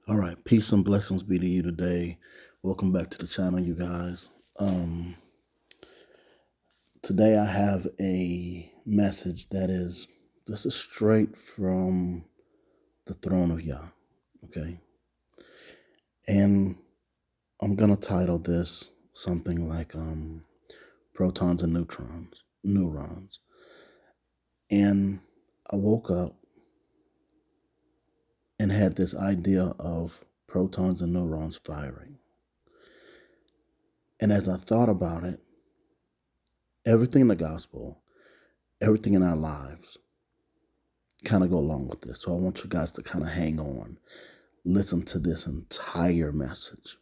All right, peace and blessings be to you today. Welcome back to the channel, you guys. Today I have a message this is straight from the throne of Yah, okay? And I'm gonna title this something like Protons and Neurons. And I woke up and had this idea of protons and neurons firing. And as I thought about it, everything in the gospel, everything in our lives kind of go along with this. So I want you guys to kind of hang on, listen to this entire message.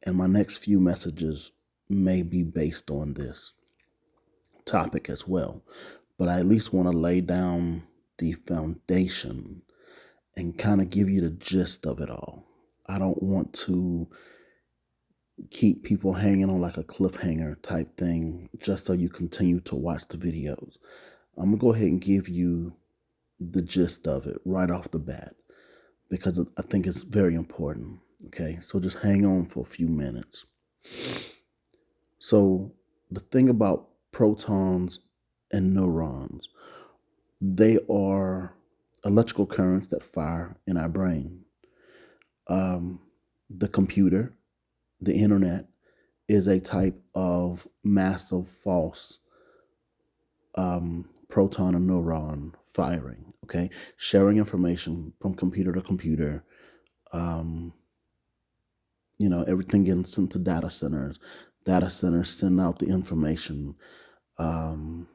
And my next few messages may be based on this topic as well. But I at least want to lay down the foundation and kind of give you the gist of it all. I don't want to keep people hanging on like a cliffhanger type thing just so you continue to watch the videos. I'm going to go ahead and give you the gist of it right off the bat because I think it's very important. Okay, so just hang on for a few minutes. So the thing about protons and neurons, they are electrical currents that fire in our brain. The computer, the internet, is a type of massive false proton and neuron firing, okay? Sharing information from computer to computer. Everything getting sent to data centers. Data centers send out the information. And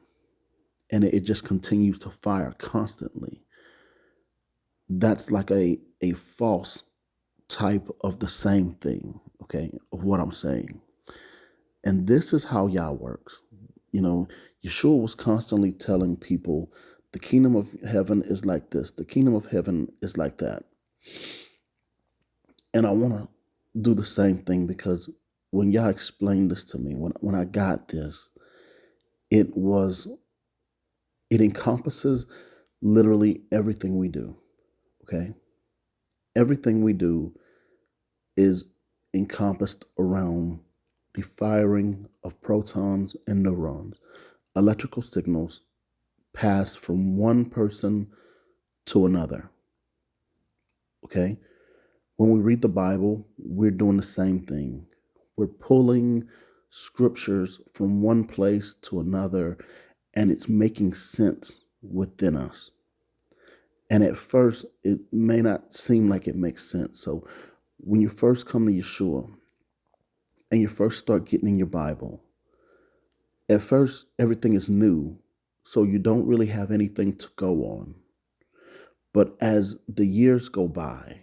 it just continues to fire constantly. That's like a false type of the same thing, okay, of what I'm saying. And this is how Yah works. Yeshua was constantly telling people, the kingdom of heaven is like this. The kingdom of heaven is like that. And I want to do the same thing because when Yah explained this to me, when I got this, it encompasses literally everything we do, okay? Everything we do is encompassed around the firing of protons and neurons. Electrical signals pass from one person to another, okay? When we read the Bible, we're doing the same thing. We're pulling scriptures from one place to another, and it's making sense within us. And at first, it may not seem like it makes sense. So when you first come to Yeshua and you first start getting in your Bible, at first, everything is new, so you don't really have anything to go on. But as the years go by,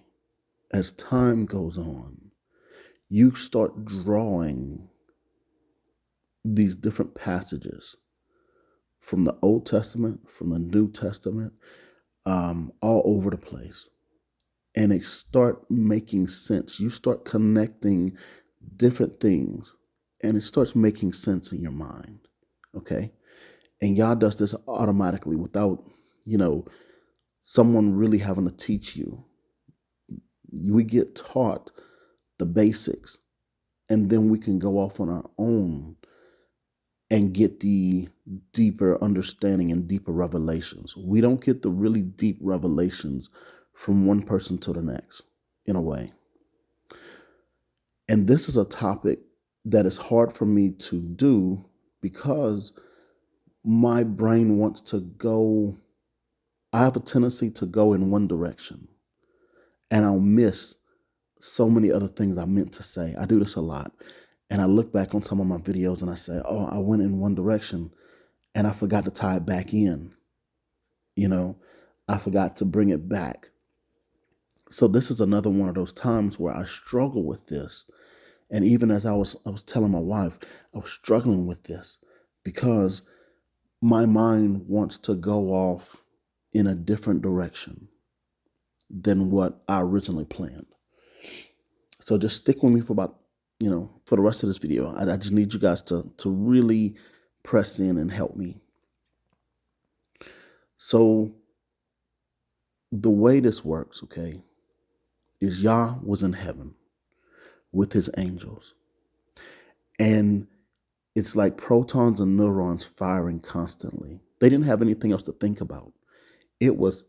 as time goes on, you start drawing these different passages from the Old Testament, from the New Testament, all over the place. And it start making sense. You start connecting different things, and it starts making sense in your mind, okay? And Yah does this automatically without, someone really having to teach you. We get taught the basics, and then we can go off on our own and get the deeper understanding and deeper revelations. We don't get the really deep revelations from one person to the next, in a way. And this is a topic that is hard for me to do because my brain wants to go, I have a tendency to go in one direction, and I'll miss so many other things I meant to say. I do this a lot. And I look back on some of my videos and I say, oh, I went in one direction and I forgot to tie it back in. I forgot to bring it back. So this is another one of those times where I struggle with this. And even as I was telling my wife, I was struggling with this because my mind wants to go off in a different direction than what I originally planned. So just stick with me for about, for the rest of this video. I just need you guys to really press in and help me. So the way this works, okay, is Yah was in heaven with his angels. And it's like protons and neurons firing constantly. They didn't have anything else to think about. It was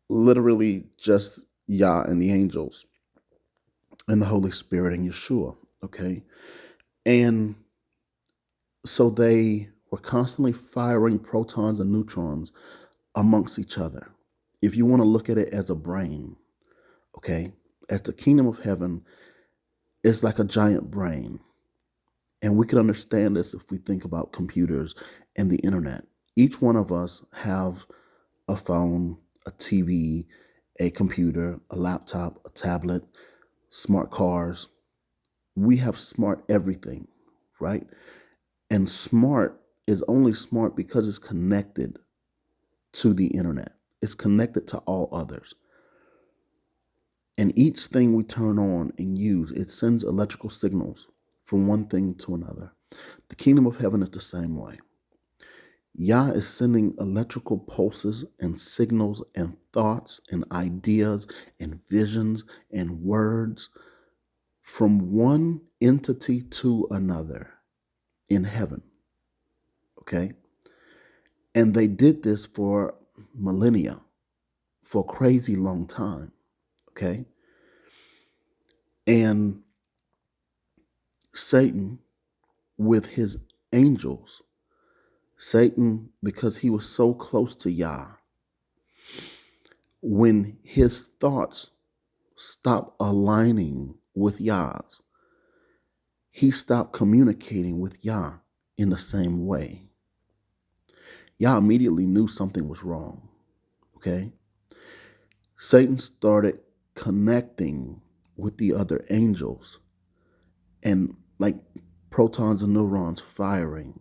literally just Yah and the angels and the Holy Spirit and Yeshua. Okay. And so they were constantly firing protons and neutrons amongst each other. If you want to look at it as a brain, okay, as the kingdom of heaven is like a giant brain. And we can understand this if we think about computers and the internet. Each one of us have a phone, a TV, a computer, a laptop, a tablet, smart cars. We have smart everything, right? And smart is only smart because it's connected to the internet. It's connected to all others. And each thing we turn on and use, it sends electrical signals from one thing to another. The kingdom of heaven is the same way. Yah is sending electrical pulses and signals and thoughts and ideas and visions and words from one entity to another in heaven. Okay? And they did this for millennia, for a crazy long time. Okay? And Satan, with his angels, Satan, because he was so close to Yah, when his thoughts stopped aligning with Yah's, he stopped communicating with Yah in the same way. Yah immediately knew something was wrong. Okay? Satan started connecting with the other angels and like protons and neurons firing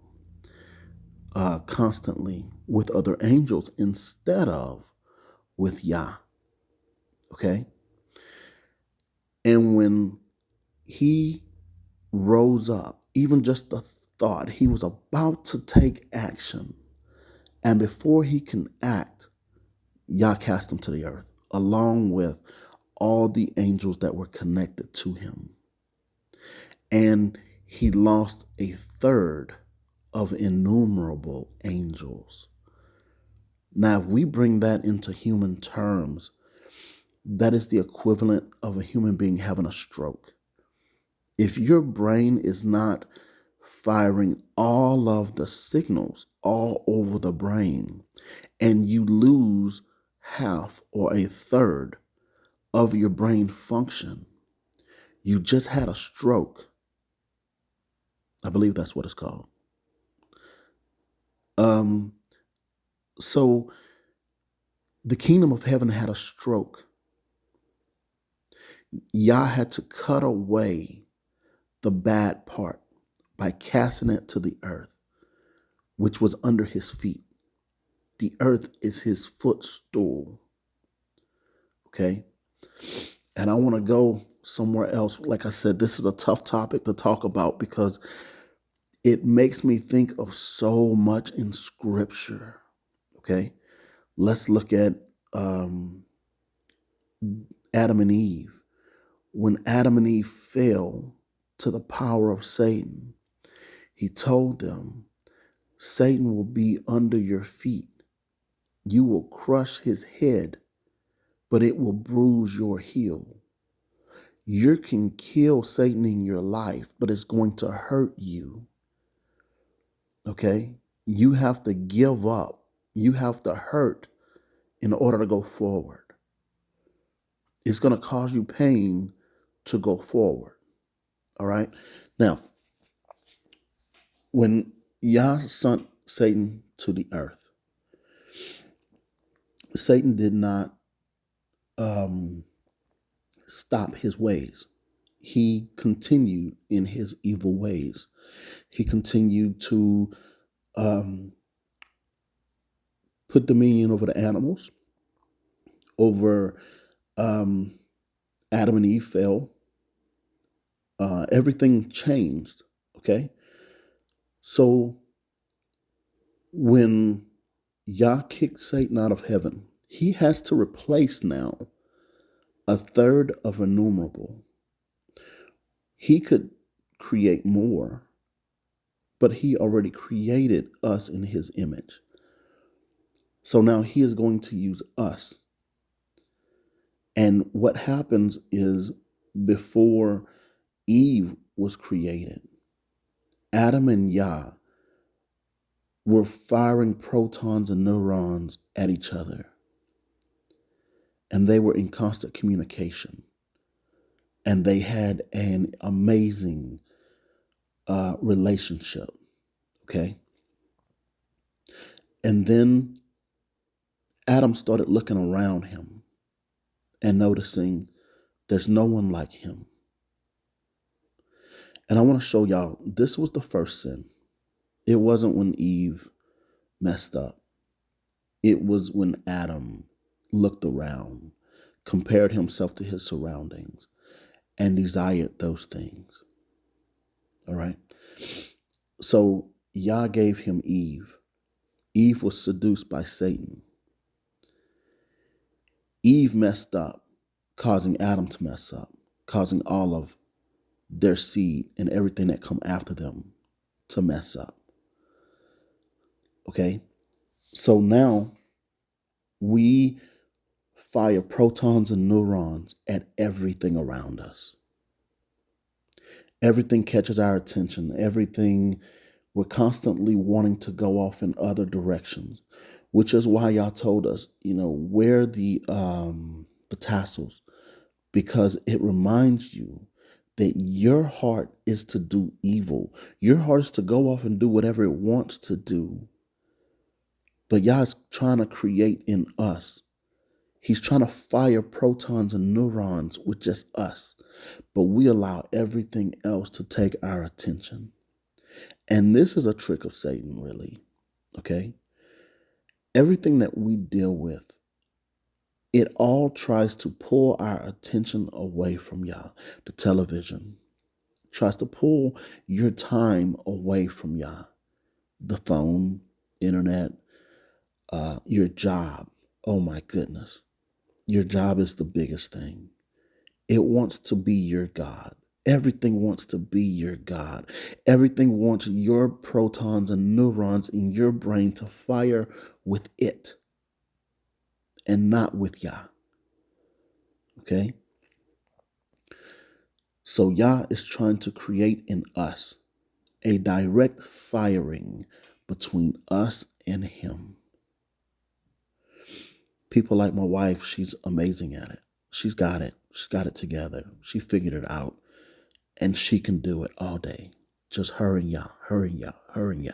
constantly with other angels instead of with Yah. Okay? And when he rose up, even just the thought, he was about to take action. And before he can act, Yah cast him to the earth, along with all the angels that were connected to him. And he lost a third of innumerable angels. Now, if we bring that into human terms, that is the equivalent of a human being having a stroke. If your brain is not firing all of the signals all over the brain, and you lose half or a third of your brain function, you just had a stroke. I believe that's what it's called. So the kingdom of heaven had a stroke. Yah had to cut away the bad part by casting it to the earth, which was under his feet. The earth is his footstool. Okay? And I want to go somewhere else. Like I said, this is a tough topic to talk about because it makes me think of so much in scripture. Okay? Let's look at Adam and Eve. When Adam and Eve fell to the power of Satan, he told them, Satan will be under your feet. You will crush his head, but it will bruise your heel. You can kill Satan in your life, but it's going to hurt you. Okay? You have to give up. You have to hurt in order to go forward. It's going to cause you pain to go forward. All right? Now, when Yah sent Satan to the earth, Satan did not stop his ways. He continued in his evil ways. He continued to put dominion over the animals. Over Adam and Eve fell. Everything changed. Okay. So when Yah kicked Satan out of heaven, he has to replace now a third of innumerable. He could create more, but he already created us in his image. So now he is going to use us. And what happens is, before Eve was created, Adam and Yah were firing protons and neurons at each other. And they were in constant communication. And they had an amazing relationship. Okay. And then Adam started looking around him and noticing there's no one like him. And I want to show y'all, this was the first sin. It wasn't when Eve messed up. It was when Adam looked around, compared himself to his surroundings, and desired those things. All right. So Yah gave him Eve. Eve was seduced by Satan. Eve messed up, causing Adam to mess up, causing all of their seed and everything that come after them to mess up. Okay? So now we fire protons and neurons at everything around us. Everything catches our attention. Everything, we're constantly wanting to go off in other directions, which is why y'all told us, wear the tassels, because it reminds you that your heart is to do evil. Your heart is to go off and do whatever it wants to do. But Yah's trying to create in us. He's trying to fire protons and neurons with just us. But we allow everything else to take our attention. And this is a trick of Satan, really. Okay? Everything that we deal with, it all tries to pull our attention away from Yah. The television tries to pull your time away from Yah. The phone, internet, your job. Oh my goodness. Your job is the biggest thing. It wants to be your God. Everything wants to be your God. Everything wants your protons and neurons in your brain to fire with it and not with Yah. Okay? So Yah is trying to create in us a direct firing between us and him. People like my wife, she's amazing at it. She's got it. She's got it together. She figured it out. And she can do it all day. Just her and Yah, her and Yah, her and Yah.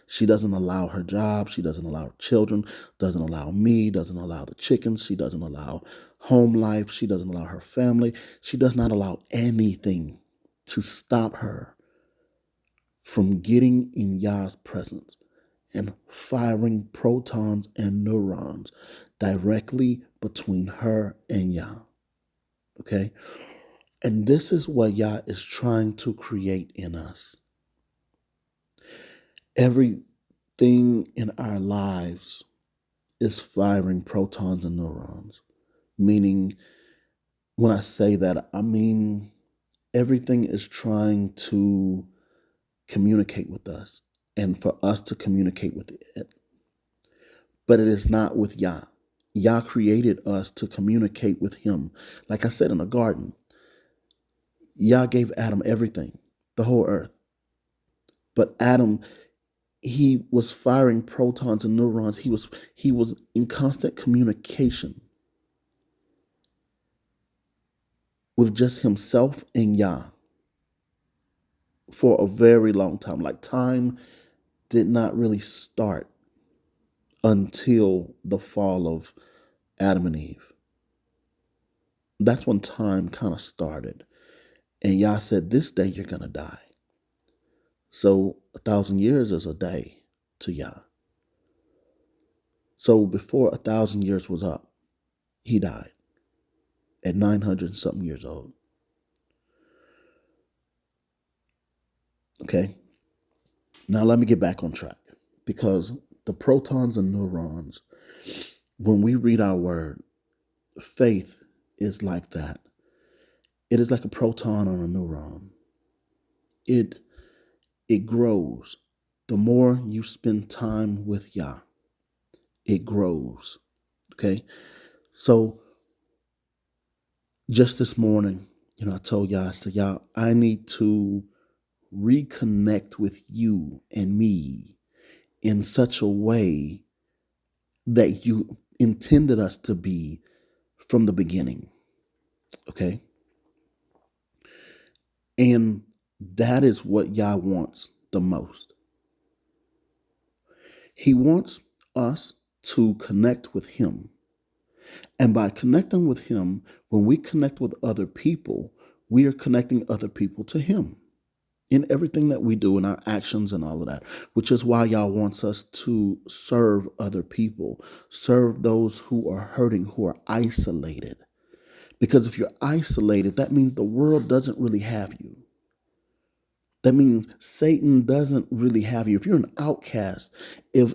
She doesn't allow her job. She doesn't allow her children. Doesn't allow me. Doesn't allow the chickens. She doesn't allow home life. She doesn't allow her family. She does not allow anything to stop her from getting in Yah's presence and firing protons and neurons directly between her and Yah. Okay? And this is what Yah is trying to create in us. Everything in our lives is firing protons and neurons. Meaning, when I say that, I mean everything is trying to communicate with us and for us to communicate with it. But it is not with Yah. Yah created us to communicate with him. Like I said in the garden, Yah gave Adam everything, the whole earth. But Adam, he was firing protons and neurons. He was in constant communication with just himself and Yah for a very long time. Like, time did not really start until the fall of Adam and Eve. That's when time kind of started. And Yah said, this day you're going to die. So 1,000 years is a day to Yah. So before 1,000 years was up, he died at 900 something years old. Okay. Now let me get back on track, because the protons and neurons, when we read our word, faith is like that. It is like a proton on a neuron. It it grows. The more you spend time with Yah, it grows. Okay? So just this morning, I told Yah, I said, Yah, I need to reconnect with you and me in such a way that you intended us to be from the beginning. Okay? And that is what Yah wants the most. He wants us to connect with him. And by connecting with him, when we connect with other people, we are connecting other people to him in everything that we do, in our actions and all of that, which is why Yah wants us to serve other people, serve those who are hurting, who are isolated. Because if you're isolated, that means the world doesn't really have you. That means Satan doesn't really have you. If you're an outcast, if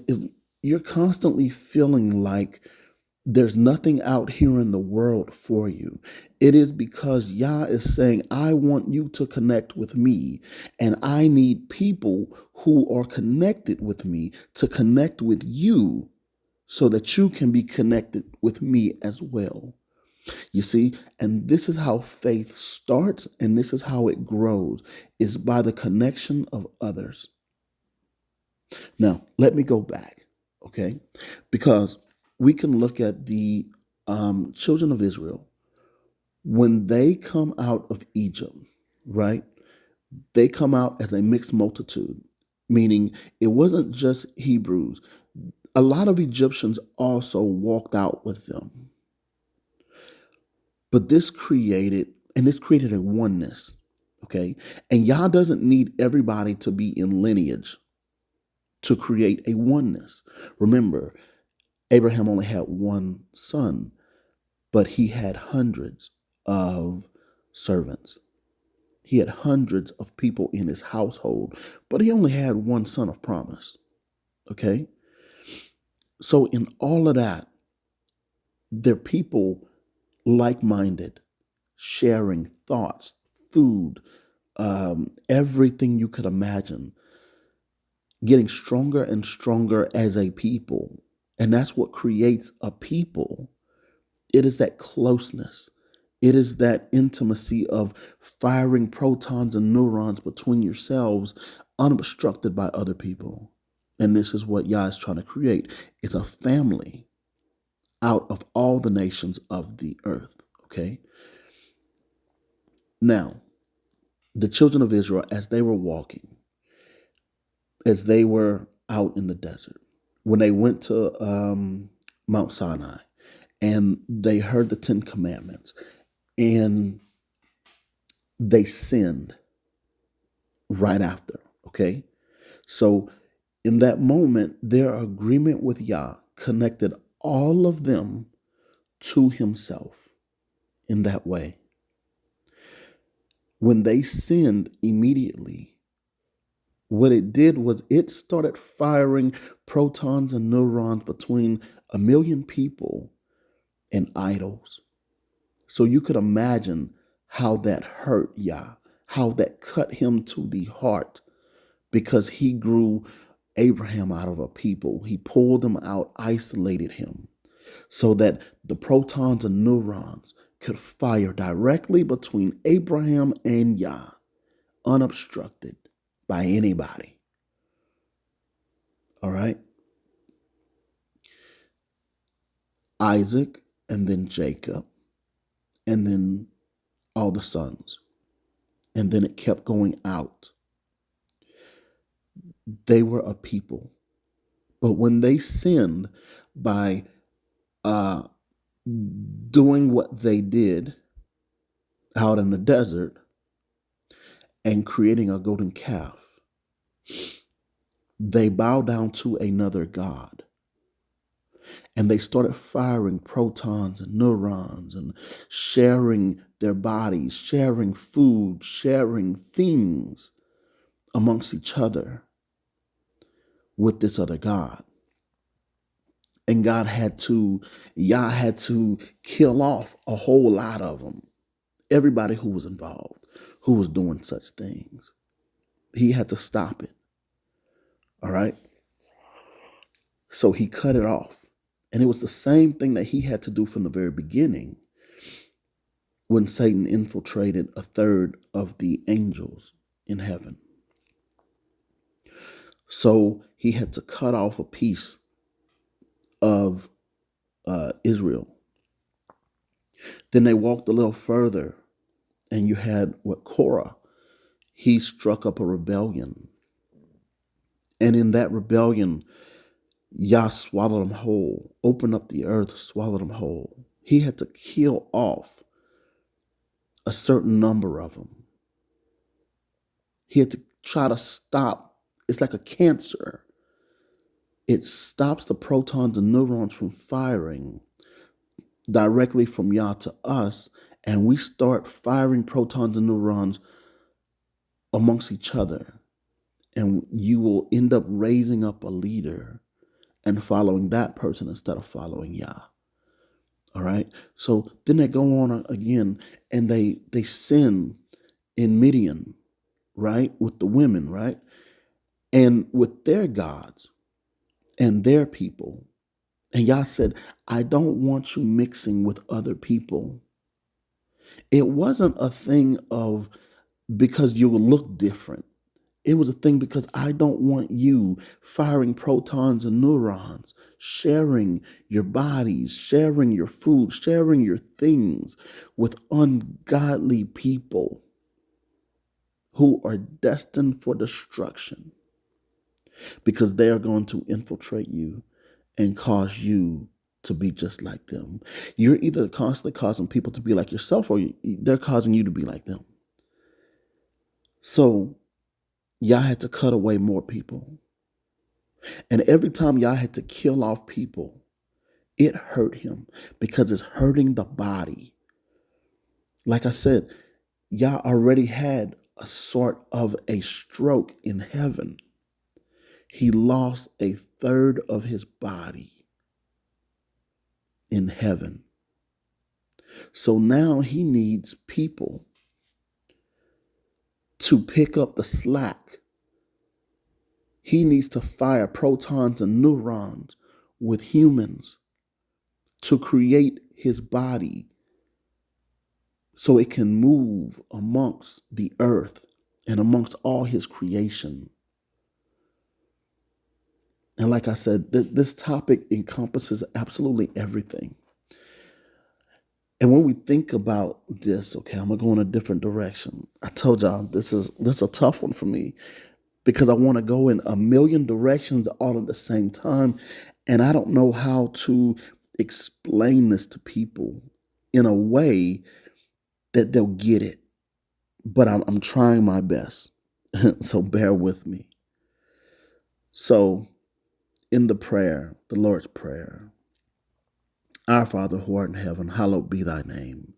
you're constantly feeling like there's nothing out here in the world for you, it is because Yah is saying, I want you to connect with me, and I need people who are connected with me to connect with you so that you can be connected with me as well. You see, and this is how faith starts, and this is how it grows, is by the connection of others. Now, let me go back, okay? Because we can look at the children of Israel. When they come out of Egypt, right? They come out as a mixed multitude, meaning it wasn't just Hebrews. A lot of Egyptians also walked out with them. But this created a oneness, okay? And Yah doesn't need everybody to be in lineage to create a oneness. Remember, Abraham only had one son, but he had hundreds of servants. He had hundreds of people in his household, but he only had one son of promise, okay? So in all of that, they're people like-minded, sharing thoughts, food, everything you could imagine, getting stronger and stronger as a people. And that's what creates a people. It is that closeness. It is that intimacy of firing protons and neurons between yourselves, unobstructed by other people. And this is what Yah is trying to create. It's a family out of all the nations of the earth. Okay? Now, the children of Israel, as they were walking, as they were out in the desert, when they went to Mount Sinai and they heard the 10 Commandments and they sinned right after, okay? So in that moment, their agreement with Yah connected all of them to himself in that way. When they sinned immediately, what it did was it started firing protons and neurons between a million people and idols. So you could imagine how that hurt Yah, how that cut him to the heart, because he grew Abraham out of a people. He pulled him out, isolated him, so that the protons and neurons could fire directly between Abraham and Yah, unobstructed by anybody. All right? Isaac, and then Jacob, and then all the sons. And then it kept going out. They were a people. But when they sinned by doing what they did out in the desert and creating a golden calf, they bowed down to another god. And they started firing protons and neurons and sharing their bodies, sharing food, sharing things amongst each other with this other god. And Yah had to kill off a whole lot of them. Everybody who was involved, who was doing such things. He had to stop it. All right. So he cut it off. And it was the same thing that he had to do from the very beginning when Satan infiltrated a third of the angels in heaven. So he had to cut off a piece of Israel. Then they walked a little further, and you had Korah. He struck up a rebellion. And in that rebellion, Yah swallowed him whole, opened up the earth, swallowed him whole. He had to kill off a certain number of them. He had to try to stop. It's like a cancer. It stops the protons and neurons from firing directly from Yah to us, and we start firing protons and neurons amongst each other. And you will end up raising up a leader and following that person instead of following Yah. All right. So then they go on again, and they sin in Midian, right, with the women, right, and with their gods and their people. And Yah said, I don't want you mixing with other people. It wasn't a thing of because you will look different. It was a thing because I don't want you firing protons and neurons, sharing your bodies, sharing your food, sharing your things with ungodly people who are destined for destruction, because they are going to infiltrate you and cause you to be just like them. You're either constantly causing people to be like yourself, or they're causing you to be like them. So Yah had to cut away more people. And every time Yah had to kill off people, it hurt him because it's hurting the body. Like I said, Yah already had a sort of a stroke in heaven. He lost a third of his body in heaven. So now he needs people to pick up the slack. He needs to fire protons and neurons with humans to create his body so it can move amongst the earth and amongst all his creation. And like I said, this topic encompasses absolutely everything. And when we think about this, okay, I'm going to go in a different direction. I told y'all this is a tough one for me because I want to go in a million directions all at the same time. And I don't know how to explain this to people in a way that they'll get it. But I'm trying my best. So bear with me. So in the prayer, the Lord's Prayer, Our Father who art in heaven, hallowed be thy name.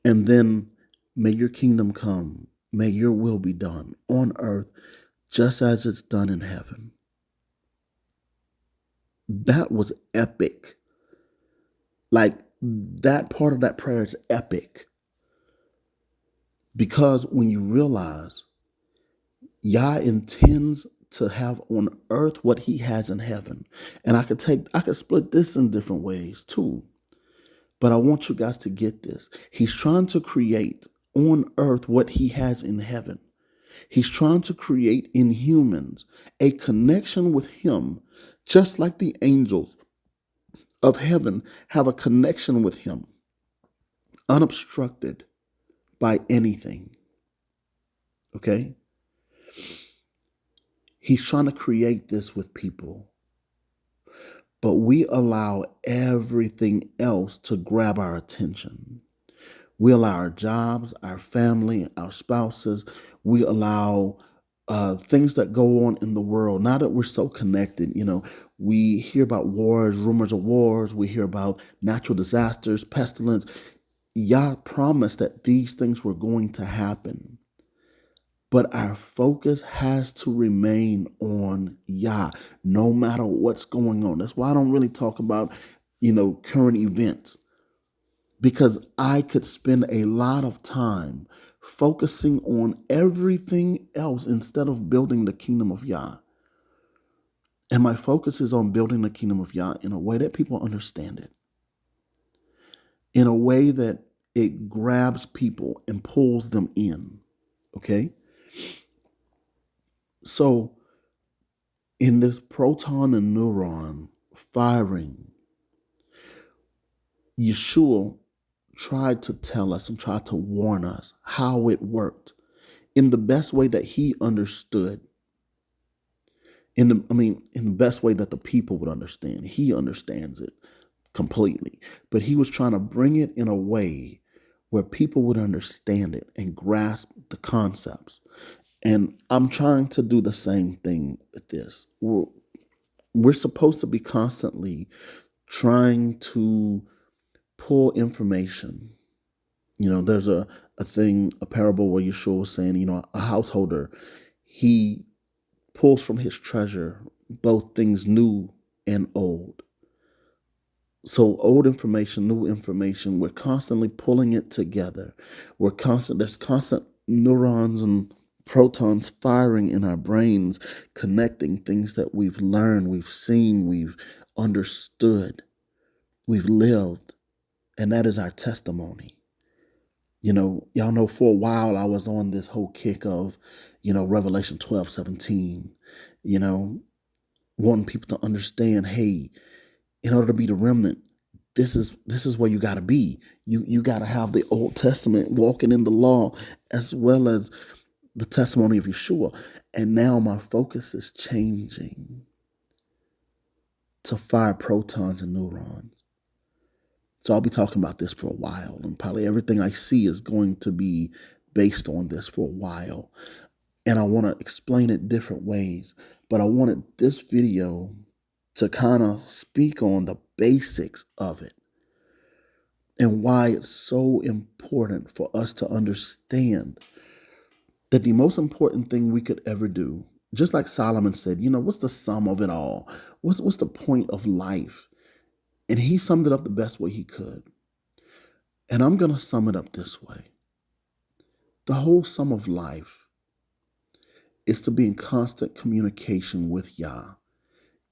And then may your kingdom come. May your will be done on earth just as it's done in heaven. That was epic. Like, that part of that prayer is epic. Because when you realize Yah intends to have on earth what he has in heaven. And I could split this in different ways too. But I want you guys to get this. He's trying to create on earth what he has in heaven. He's trying to create in humans a connection with him, just like the angels of heaven have a connection with him, unobstructed by anything. Okay? He's trying to create this with people. But we allow everything else to grab our attention. We allow our jobs, our family, our spouses. We allow things that go on in the world. Now that we're so connected, we hear about wars, rumors of wars. We hear about natural disasters, pestilence. Yah promised that these things were going to happen. But our focus has to remain on Yah, no matter what's going on. That's why I don't really talk about, current events, because I could spend a lot of time focusing on everything else instead of building the kingdom of Yah. And my focus is on building the kingdom of Yah in a way that people understand it, in a way that it grabs people and pulls them in. Okay? So, in this proton and neuron firing, Yeshua tried to tell us and tried to warn us how it worked in the best way that he understood. In the best way that the people would understand. He understands it completely. But he was trying to bring it in a way where people would understand it and grasp the concepts. And I'm trying to do the same thing with this. We're supposed to be constantly trying to pull information. There's a parable where Yeshua was saying, a householder, he pulls from his treasure both things new and old. So old information, new information, we're constantly pulling it together. There's constant neurons and protons firing in our brains, connecting things that we've learned, we've seen, we've understood, we've lived, and that is our testimony. Y'all know for a while I was on this whole kick of, Revelation 12:17, wanting people to understand, hey, in order to be the remnant, this is where you got to be. You got to have the Old Testament, walking in the law, as well as the testimony of Yeshua. And now my focus is changing to fire protons and neurons. So I'll be talking about this for a while, and probably everything I see is going to be based on this for a while. And I want to explain it different ways, but I wanted this video to kind of speak on the basics of it and why it's so important for us to understand that the most important thing we could ever do, just like Solomon said, what's the sum of it all? What's the point of life? And he summed it up the best way he could. And I'm going to sum it up this way. The whole sum of life is to be in constant communication with Yah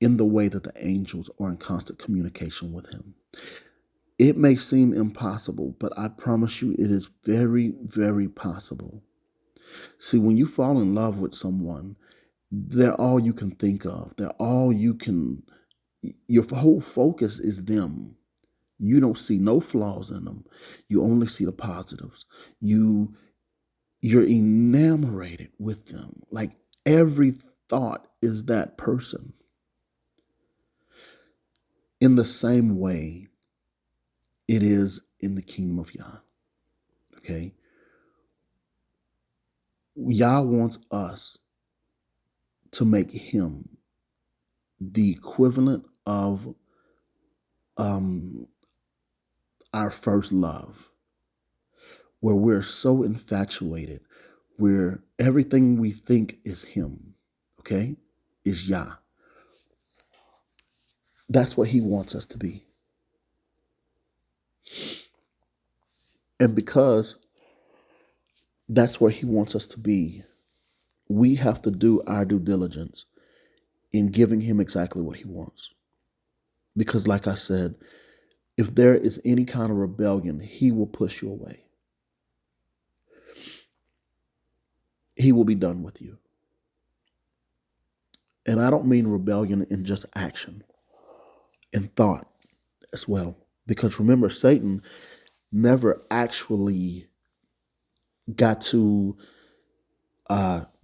in the way that the angels are in constant communication with him. It may seem impossible, but I promise you it is very, very possible. See, when you fall in love with someone, they're all you can think of. Your whole focus is them. You don't see no flaws in them. You only see the positives. You're enamored with them. Like every thought is that person. In the same way, it is in the kingdom of Yah. Okay? Yah wants us to make him the equivalent of our first love, where we're so infatuated, where everything we think is him, okay, is Yah. That's what he wants us to be. And because that's where he wants us to be, we have to do our due diligence in giving him exactly what he wants. Because like I said, if there is any kind of rebellion, he will push you away. He will be done with you. And I don't mean rebellion in just action, in thought as well. Because remember, Satan never actually got to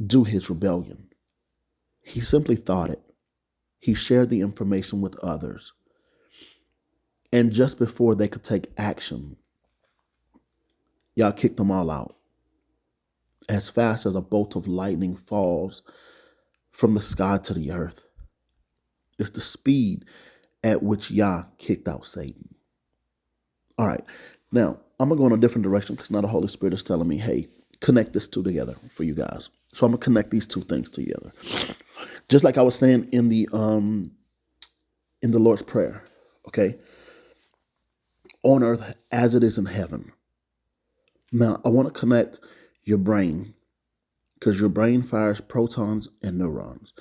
do his rebellion. He simply thought it. He shared the information with others. And just before they could take action, Yah kicked them all out. As fast as a bolt of lightning falls from the sky to the earth. It's the speed at which Yah kicked out Satan. All right. Now, I'm going to go in a different direction because now the Holy Spirit is telling me, hey, connect this two together for you guys. So I'm gonna connect these two things together. Just like I was saying in the Lord's Prayer, okay? On earth as it is in heaven. Now I want to connect your brain because your brain fires protons and neurons.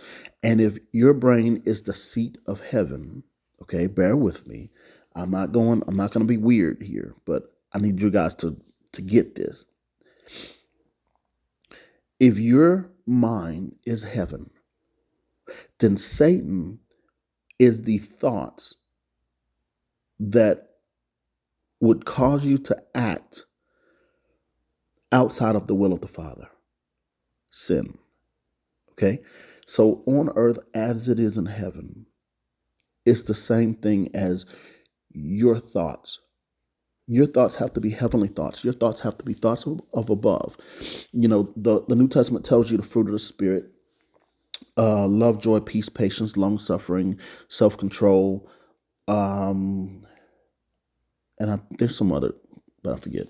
And if your brain is the seat of heaven, okay, bear with me. I'm not going to be weird here, but I need you guys to get this. If your mind is heaven, then Satan is the thoughts that would cause you to act outside of the will of the Father. Sin. Okay? So on earth as it is in heaven, it's the same thing as your thoughts. Your thoughts have to be heavenly thoughts. Your thoughts have to be thoughts of above. You know, the New Testament tells you the fruit of the Spirit: love, joy, peace, patience, long suffering, self control. And there's some other, but I forget.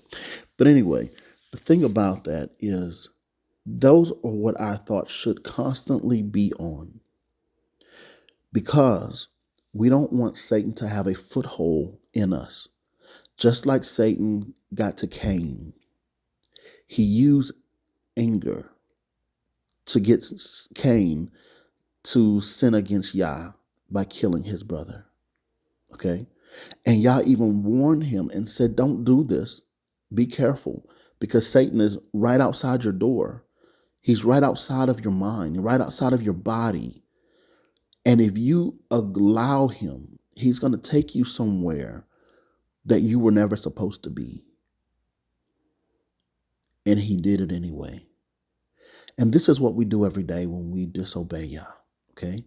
But anyway, the thing about that is those are what our thoughts should constantly be on, because we don't want Satan to have a foothold in us. Just like Satan got to Cain, he used anger to get Cain to sin against Yah by killing his brother. Okay? And Yah even warned him and said, don't do this. Be careful, because Satan is right outside your door. He's right outside of your mind, right outside of your body. And if you allow him, he's going to take you somewhere that you were never supposed to be. And he did it anyway. And this is what we do every day when we disobey Yah, okay?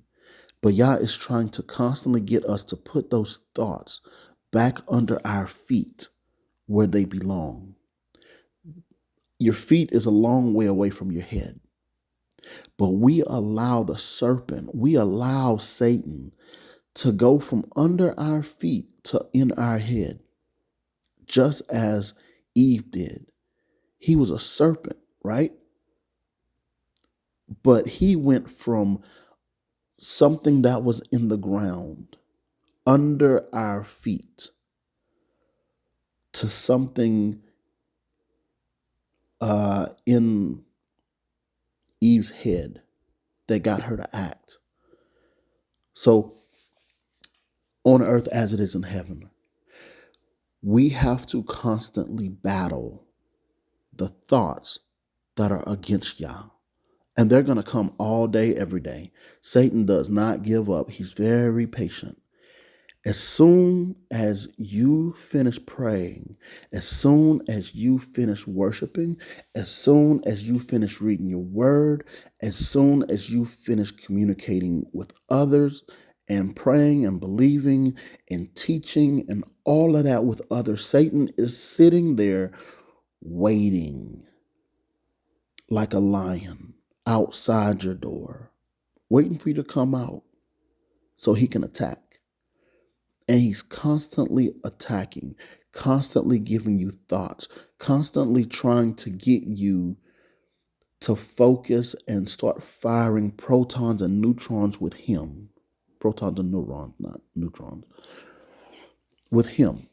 But Yah is trying to constantly get us to put those thoughts back under our feet where they belong. Your feet is a long way away from your head. But we allow the serpent, we allow Satan to go from under our feet to in our head, just as Eve did. He was a serpent, right? But he went from something that was in the ground under our feet to something in Eve's head that got her to act. So on earth as it is in heaven, we have to constantly battle the thoughts that are against Yah. And they're going to come all day, every day. Satan does not give up. He's very patient. As soon as you finish praying, as soon as you finish worshiping, as soon as you finish reading your word, as soon as you finish communicating with others and praying and believing and teaching and all of that with others, Satan is sitting there waiting like a lion outside your door, waiting for you to come out so he can attack. And he's constantly attacking, constantly giving you thoughts, constantly trying to get you to focus and start firing protons and neutrons with him. Protons and neurons, not neutrons. With him.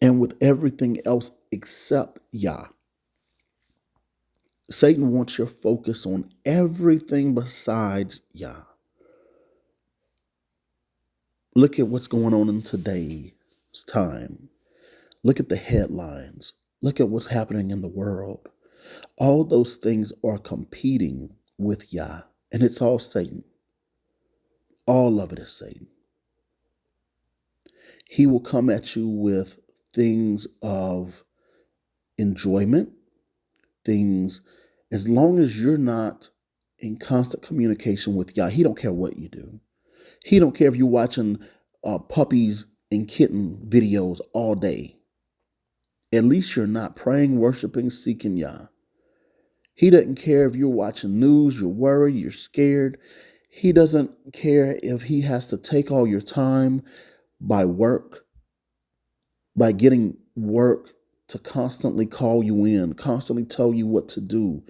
And with everything else except Yah. Satan wants your focus on everything besides Yah. Look at what's going on in today's time. Look at the headlines. Look at what's happening in the world. All those things are competing with Yah, and it's all Satan. All of it is Satan. He will come at you with things of enjoyment, things, as long as you're not in constant communication with Yah. He don't care what you do. He don't care if you're watching puppies and kitten videos all day. At least you're not praying, worshiping, seeking Yah. He doesn't care if you're watching news, you're worried, you're scared. He doesn't care if he has to take all your time by work, by getting work to constantly call you in, constantly tell you what to do.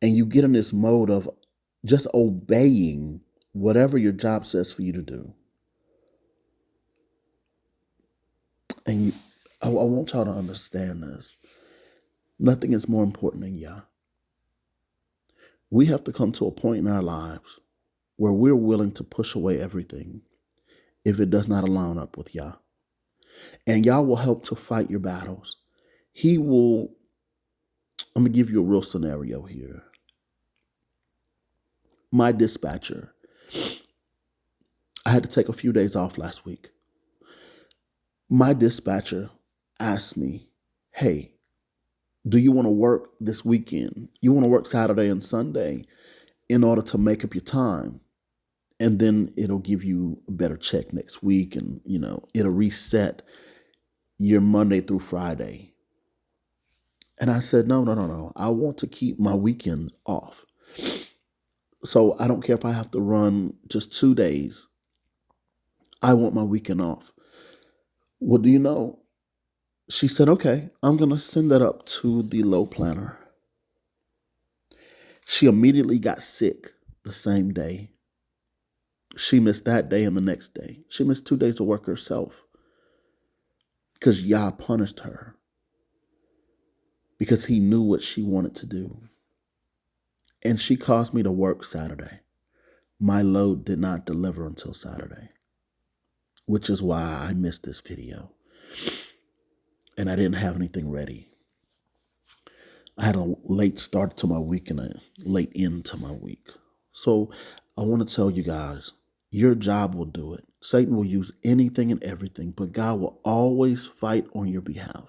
And you get in this mode of just obeying whatever your job says for you to do. And I want y'all to understand this. Nothing is more important than Yah. We have to come to a point in our lives where we're willing to push away everything if it does not line up with Yah. And Yah will help to fight your battles. He will, I'm going to give you a real scenario here. My dispatcher, I had to take a few days off last week. My dispatcher asked me, hey, do you want to work this weekend? You want to work Saturday and Sunday in order to make up your time? And then it'll give you a better check next week. And, it'll reset your Monday through Friday. And I said, no. I want to keep my weekend off. So I don't care if I have to run just 2 days. I want my weekend off. Well, do you know? She said, okay, I'm going to send that up to the low planner. She immediately got sick the same day. She missed that day and the next day. She missed 2 days of work herself because Yah punished her because he knew what she wanted to do. And she caused me to work Saturday. My load did not deliver until Saturday, which is why I missed this video. And I didn't have anything ready. I had a late start to my week and a late end to my week. So I want to tell you guys, your job will do it. Satan will use anything and everything, but God will always fight on your behalf.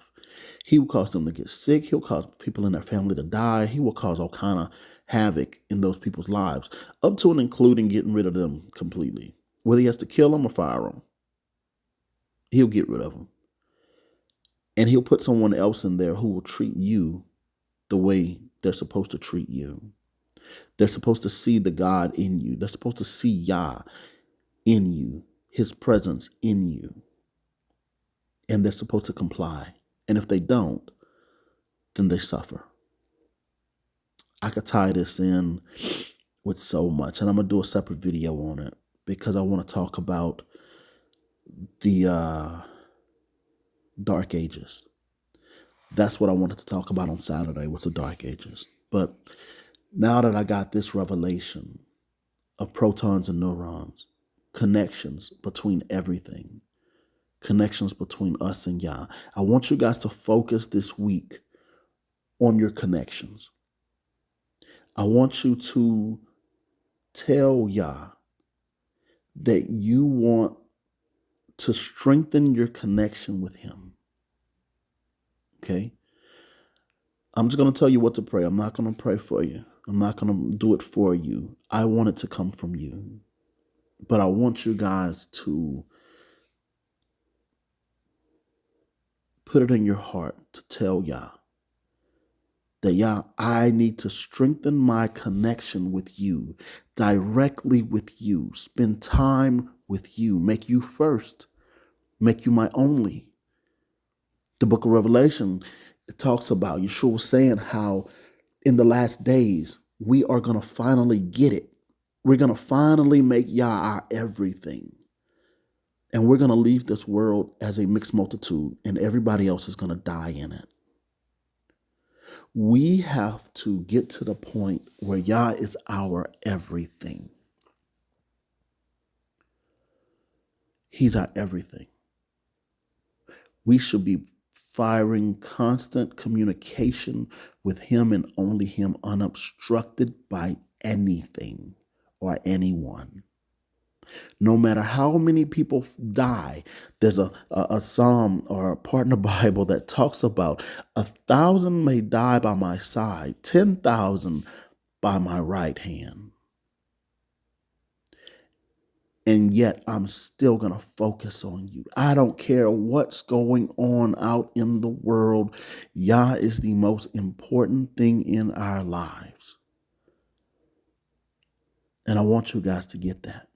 He will cause them to get sick. He'll cause people in their family to die. He will cause all kind of havoc in those people's lives, up to and including getting rid of them completely. Whether he has to kill them or fire them, he'll get rid of them. And he'll put someone else in there who will treat you the way they're supposed to treat you. They're supposed to see the God in you. They're supposed to see Yah in you, his presence in you. And they're supposed to comply. And if they don't, then they suffer. I could tie this in with so much. And I'm going to do a separate video on it because I want to talk about the Dark Ages. That's what I wanted to talk about on Saturday was the Dark Ages. But now that I got this revelation of protons and neurons, connections between everything, connections between us and Yah, I want you guys to focus this week on your connections. I want you to tell Yah that you want to strengthen your connection with him. Okay? I'm just going to tell you what to pray. I'm not going to pray for you. I'm not going to do it for you. I want it to come from you. But I want you guys to put it in your heart to tell Yah that, Yah, I need to strengthen my connection with you, directly with you, spend time with you, make you first, make you my only. The book of Revelation, it talks about, Yeshua was saying how in the last days, we are going to finally get it. We're going to finally make Yah our everything. And we're going to leave this world as a mixed multitude, and everybody else is going to die in it. We have to get to the point where Yah is our everything. He's our everything. We should be firing constant communication with him and only him, unobstructed by anything or anyone. No matter how many people die, there's a psalm or a part in the Bible that talks about 1,000 may die by my side, 10,000 by my right hand. And yet I'm still going to focus on you. I don't care what's going on out in the world. Yah is the most important thing in our lives. And I want you guys to get that.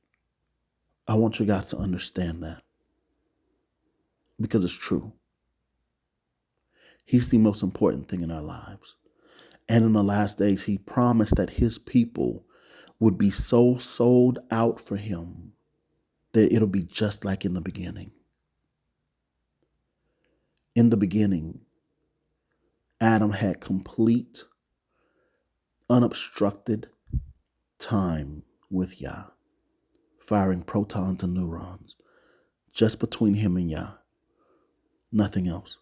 I want you guys to understand that. Because it's true. He's the most important thing in our lives. And in the last days, he promised that his people would be so sold out for him that it'll be just like in the beginning. In the beginning, Adam had complete, unobstructed time with Yah, firing protons and neurons just between him and Yah, nothing else.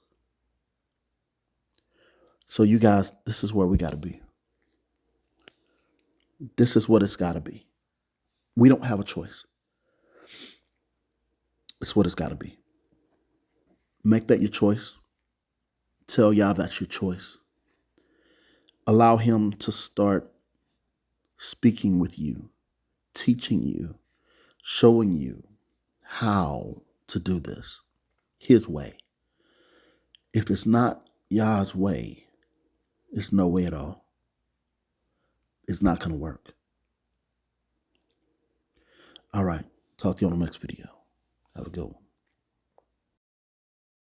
So you guys, this is where we got to be. This is what it's got to be. We don't have a choice. It's what it's got to be. Make that your choice. Tell Yah that's your choice. Allow him to start speaking with you, teaching you, showing you how to do this his way. If it's not Yah's way, it's no way at all. It's not going to work. All right. Talk to you on the next video. Have a good one.